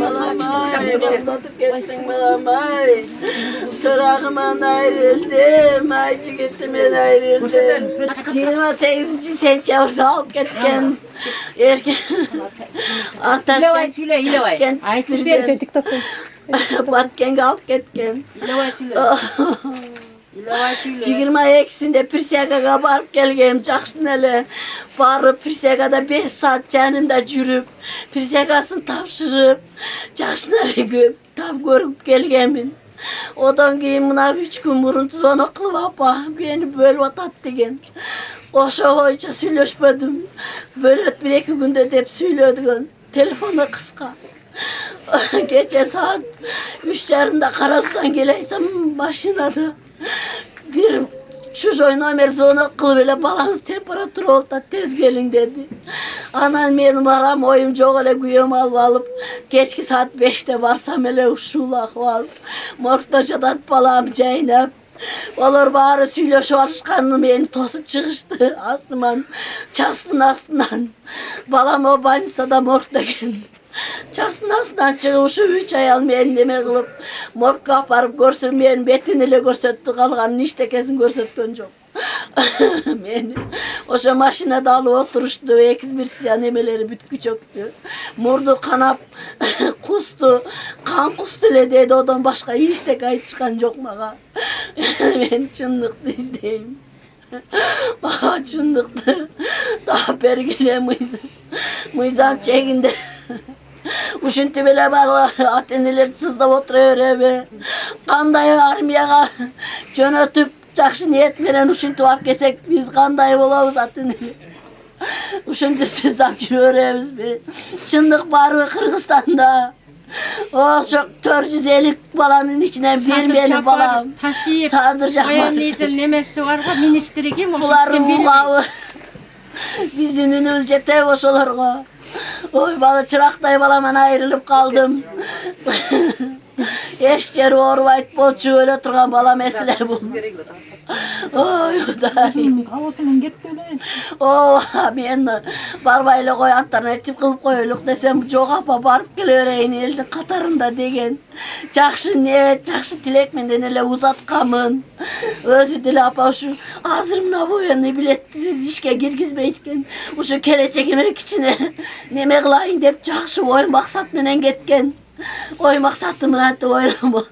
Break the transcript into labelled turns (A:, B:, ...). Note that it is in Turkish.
A: balamay, boklatıp gittin balamay. Çorağımdan ayrıldım, ayçı gittim ben ayrıldım. 28. sençavurda alıp gitken. Erken Ataşken, Taşkent birden Batkenge alıp gitken. 22'sinde Pirsiyagaga barıp gelgem Jakşın ele. Barıp Pirsiyagada 5 saat canımda yürüp Pirsiyagasını tapşırıp Jakşın ele görüp gelgemin. Odan keyin mına 3 gün burun zvona kılıp apa beni bölüp atat degen. Oşa hoyça söyleşmedim. Böyle 1-2 günde dep söylediğin. Telefona kıska. Gece saat 3:30'da Karasu'dan geleysem başına da bir çocuğun emerzona kılıp öyle balans temperatürü oldu da tez gelin dedi. Anam benim aram oyuncu öyle güyüm alıp geçki saat 5'te varsam öyle uşulak var. Morgdacadan balam Ceynep. Olur bari söyleşi varışkanım beni tosup çıkıştı. Aslımdan, çastın astından. Balam o banisada morgda geldi. Çastın astından çıkışı 3 ay alım elime kılıp morgga aparıp görsün beni betini ile görsetti kalganın işte kesin görsetken çok. Beni oşa maşinada alıp oturuştu, bir siyan emeleri bütkü çöktü. Murdu kanap kustu, kan kustu ile dedi odan başka işte kayıt çıkan çok mağa. Ben çınlıktı izleyeyim. Bana çınlıktı. Daha pergile mıyzam çekindi. Uşuntu bile var, ateneler sızda oturuyor eve. Kandayı armiyaga jönötüp Jakşı niyet veren uşuntu ap kesek biz kandayı olavuz ateneler. Uşuntu sızda yürüyoruz bir. Çınlık var mı Kırgızistan'da? O çok 450 balanın içinden bir benim balam. Sardıracak var.
B: Bayanlıydın nemesi var ha ministri kim?
A: Bunların uğavı. Bizim önümüzce tevoş olur o. Oy bana çıraktay balaman ayrılıp kaldım. Eşçeri orvayt bolçu öyle turgan bala mesele bu. Oy o da.
C: Havasının gitti öyle.
A: Oh men barbayla koy alternatif kılıp koyuluk desem çok apa barıp geliyoreyni elin katarında degen. Jakşı ne, jakşı tilek menden ele uzatkamın. Özü dile apa şu ağzırımla boyanı biletsiz işe girgizmeytken. Uşu kelecek emek içine neme kılayın dep jakşı oy maksat menen getken. Oy maksatımın hatta oyram oldu.